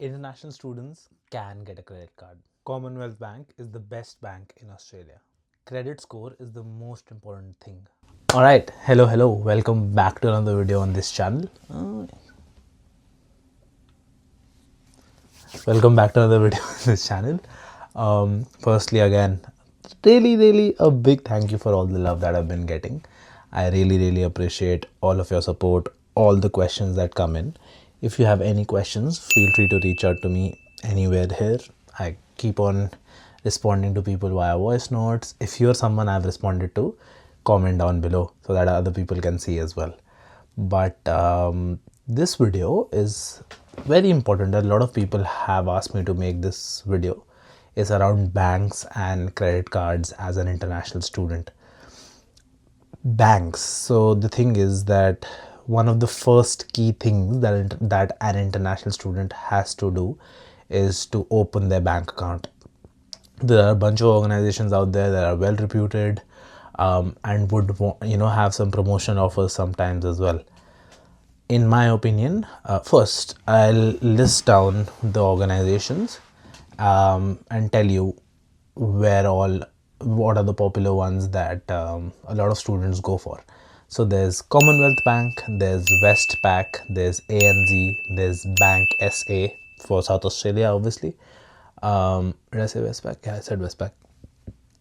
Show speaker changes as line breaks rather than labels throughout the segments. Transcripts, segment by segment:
International students can get a credit card. Commonwealth Bank is the best bank in Australia. Credit score is the most important thing. Alright, hello, welcome back to another video on this channel. Welcome back to another video on this channel. Firstly, again, really a big thank you for all the love that I've been getting. I really appreciate all of your support, all the questions that come in. If you have any questions, feel free to reach out to me anywhere here. I keep on responding to people via voice notes. If you're someone I've responded to, comment down below so that other people can see as well. But this video is very important. A lot of people have asked me to make this video. It's around banks and credit cards as an international student. Banks. So the thing is that one of the first key things that an international student has to do is to open their bank account. There are a bunch of organizations out there that are well reputed and would have some promotion offers sometimes as well. In my opinion, first I'll list down the organizations and tell you what are the popular ones that a lot of students go for. So there's Commonwealth Bank, there's Westpac, there's ANZ, there's Bank SA for South Australia, obviously. Did I say Westpac? Yeah, I said Westpac.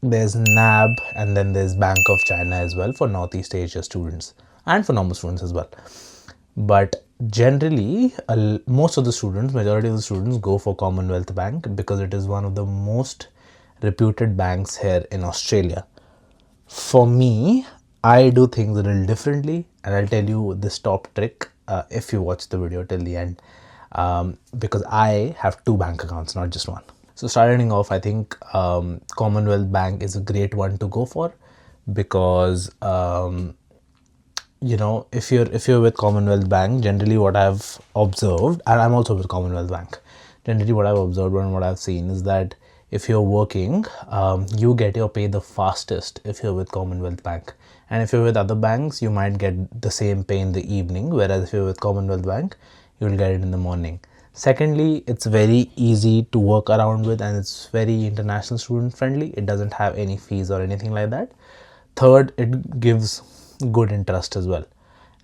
There's NAB, and then there's Bank of China as well for Northeast Asia students and for normal students as well. But generally, most of the students, majority of the students go for Commonwealth Bank because it is one of the most reputed banks here in Australia. For me, I do things a little differently, and I'll tell you this top trick if you watch the video till the end, because I have two bank accounts, not just one. So starting off, I think Commonwealth Bank is a great one to go for because if you're with Commonwealth Bank, generally what I've observed, and I'm also with Commonwealth Bank, generally what I've observed and what I've seen is that if you're working, you get your pay the fastest if you're with Commonwealth Bank. And if you're with other banks, you might get the same pay in the evening, whereas if you're with Commonwealth Bank, you'll get it in the morning. Secondly, it's very easy to work around with and it's very international student friendly. It doesn't have any fees or anything like that. Third, it gives good interest as well.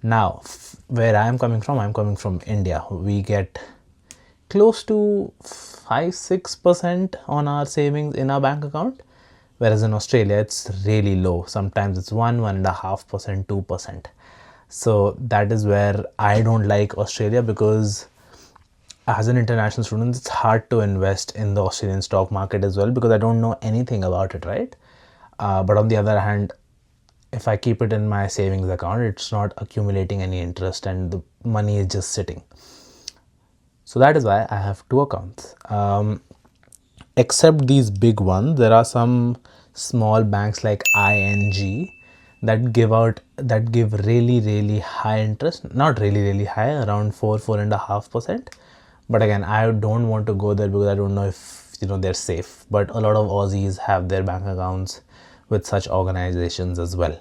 Now, where I'm coming from India. We get close to 5-6% on our savings in our bank account, whereas in Australia it's really low. Sometimes it's 1.5%, 2%. So that is where I don't like Australia, because as an international student, it's hard to invest in the Australian stock market as well because I don't know anything about it, right? But on the other hand, if I keep it in my savings account, it's not accumulating any interest and the money is just sitting. So that is why I have two accounts. Except these big ones, there are some small banks like ING that give really high interest. Not really high, around 4.5%. But again, I don't want to go there because I don't know if they're safe. But a lot of Aussies have their bank accounts with such organizations as well.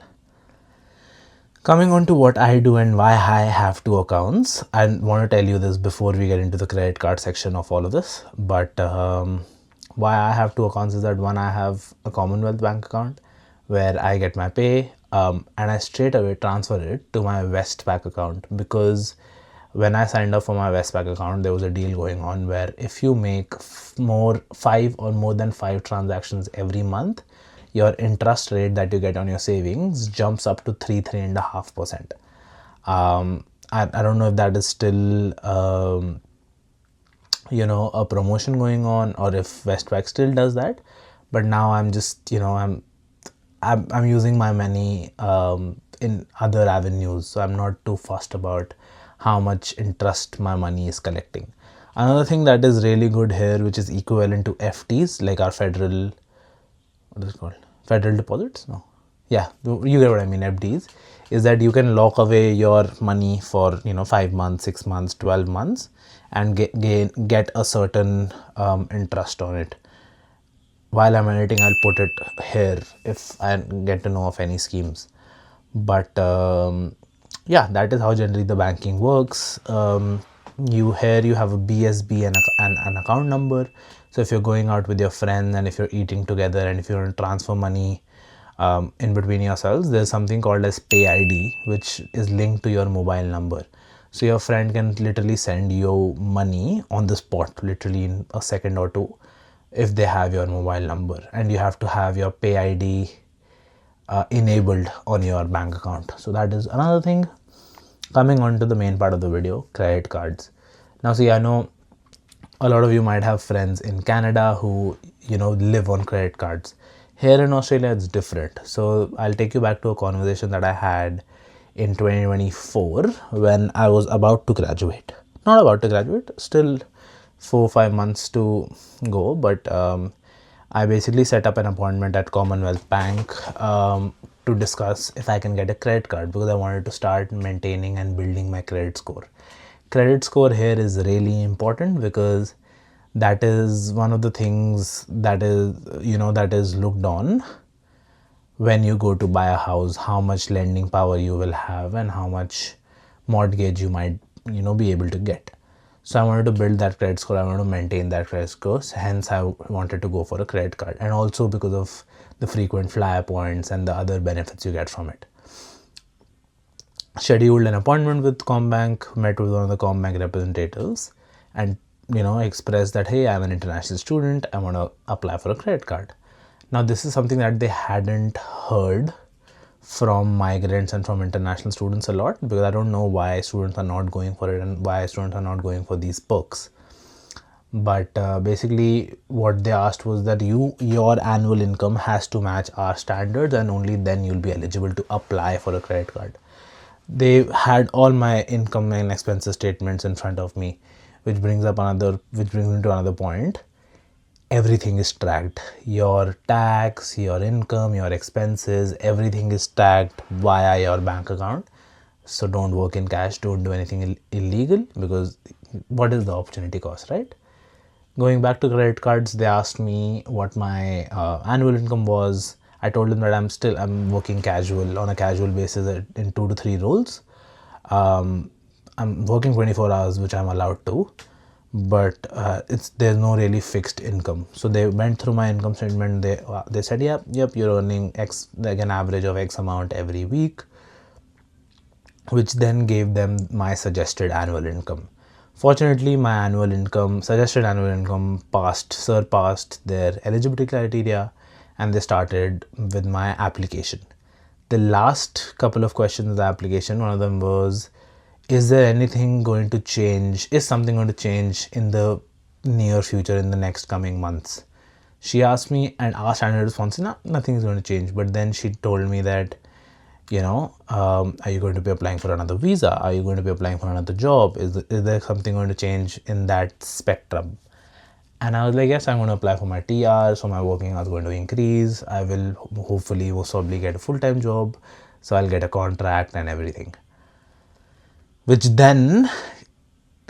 Coming on to what I do and why I have two accounts, I want to tell you this before we get into the credit card section of all of this. But why I have two accounts is that one, I have a Commonwealth Bank account where I get my pay and I straight away transfer it to my Westpac account, because when I signed up for my Westpac account, there was a deal going on where if you make more than five transactions every month, your interest rate that you get on your savings jumps up to 3.5%. I don't know if that is still a promotion going on or if Westpac still does that, but now I'm just I'm using my money in other avenues, so I'm not too fussed about how much interest my money is collecting. Another thing that is really good here, which is equivalent to FTs, like our federal, what is it called? Federal deposits? No. Yeah, you get what I mean, FDs, is that you can lock away your money for 5 months, 6 months, 12 months and get a certain interest on it. While I'm editing, I'll put it here if I get to know of any schemes. But yeah, that is how generally the banking works. you have a BSB and an account number. So if you're going out with your friends and if you're eating together and if you want to transfer money in between yourselves, there's something called as Pay ID, which is linked to your mobile number. So your friend can literally send you money on the spot, literally in a second or two, if they have your mobile number, and you have to have your Pay ID enabled on your bank account. So that is another thing. Coming on to the main part of the video, credit cards. Now see, I know a lot of you might have friends in Canada who live on credit cards. Here in Australia it's different. So I'll take you back to a conversation that I had in 2024 when I was about to graduate. Not about to graduate, still 4-5 months to go, but I basically set up an appointment at Commonwealth Bank to discuss if I can get a credit card, because I wanted to start maintaining and building my credit score. Credit score here is really important because that is one of the things that is looked on when you go to buy a house, how much lending power you will have and how much mortgage you might be able to get. So I wanted to build that credit score, I wanted to maintain that credit score, hence I wanted to go for a credit card, and also because of the frequent flyer points and the other benefits you get from it. Scheduled an appointment with Combank, met with one of the Combank representatives, and expressed that, hey, I'm an international student, I want to apply for a credit card. Now this is something that they hadn't heard from migrants and from international students a lot, because I don't know why students are not going for it and why students are not going for these perks. But basically what they asked was that your annual income has to match our standards, and only then you'll be eligible to apply for a credit card. They had all my income and expenses statements in front of me, which brings me to another point. Everything is tracked. Your tax, your income, your expenses, everything is tracked via your bank account. So don't work in cash, don't do anything illegal, because what is the opportunity cost, right? Going back to credit cards, they asked me what my annual income was. I told them that I'm working on a casual basis in 2 to 3 roles. I'm working 24 hours, which I'm allowed to, but there's no really fixed income. So they went through my income statement. They said, yep, you're earning X, like an average of X amount every week, which then gave them my suggested annual income. Fortunately, my suggested annual income surpassed their eligibility criteria, and they started with my application. The last couple of questions of the application, one of them was, is something going to change in the near future, in the next coming months? She asked me, and our standard response is, no, nothing is going to change. But then she told me that, are you going to be applying for another visa? Are you going to be applying for another job? Is there something going to change in that spectrum? And I was like, yes, I'm going to apply for my TR, so my working hours are going to increase. I will hopefully most probably get a full-time job, so I'll get a contract and everything. Which then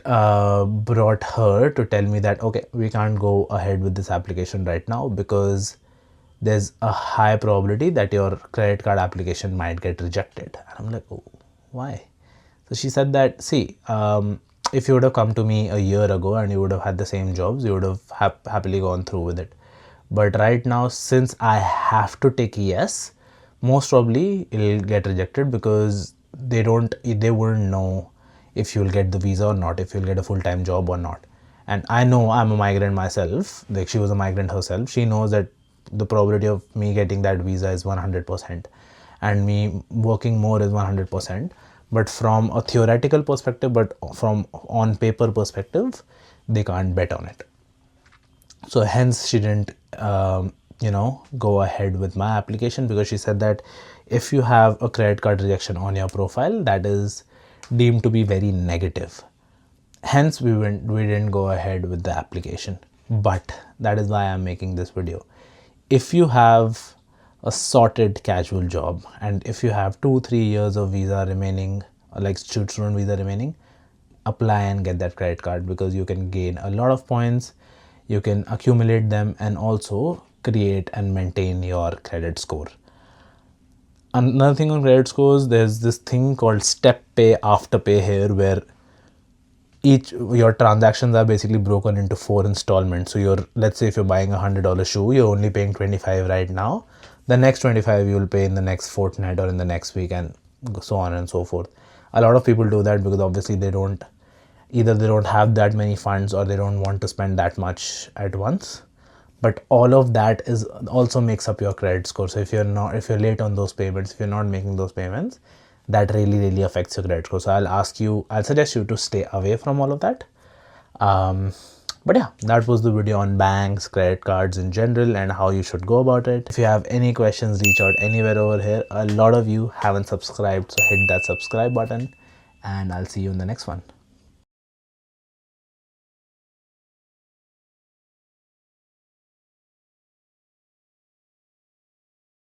brought her to tell me that, okay, we can't go ahead with this application right now because there's a high probability that your credit card application might get rejected. And I'm like, oh, why? So she said that, see, if you would have come to me a year ago and you would have had the same jobs, you would have happily gone through with it. But right now, since I have to take yes, most probably it'll get rejected because they wouldn't know if you'll get the visa or not, if you'll get a full-time job or not. And I know I'm a migrant myself, like she was a migrant herself. She knows that the probability of me getting that visa is 100% and me working more is 100%. But from a theoretical perspective, but from on paper perspective, they can't bet on it. So hence she didn't go ahead with my application, because she said that if you have a credit card rejection on your profile, that is deemed to be very negative. Hence we didn't go ahead with the application. But that is why I'm making this video. If you have a sorted casual job and if you have 2-3 years of visa remaining, like student visa remaining, apply and get that credit card, because you can gain a lot of points, you can accumulate them, and also create and maintain your credit score. Another thing on credit scores, there's this thing called step pay, after pay here, where each your transactions are basically broken into 4 installments. So let's say if you're buying $100 shoe, you're only paying 25 right now. The next 25 you will pay in the next fortnight or in the next week, and so on and so forth. A lot of people do that because obviously they don't have that many funds, or they don't want to spend that much at once. But all of that is also makes up your credit score. So if you're late on those payments, if you're not making those payments, that really affects your credit score. So I'll suggest you to stay away from all of that. But yeah, that was the video on banks, credit cards in general, and how you should go about it. If you have any questions, reach out anywhere over here. A lot of you haven't subscribed, so hit that subscribe button, and I'll see you in the next one.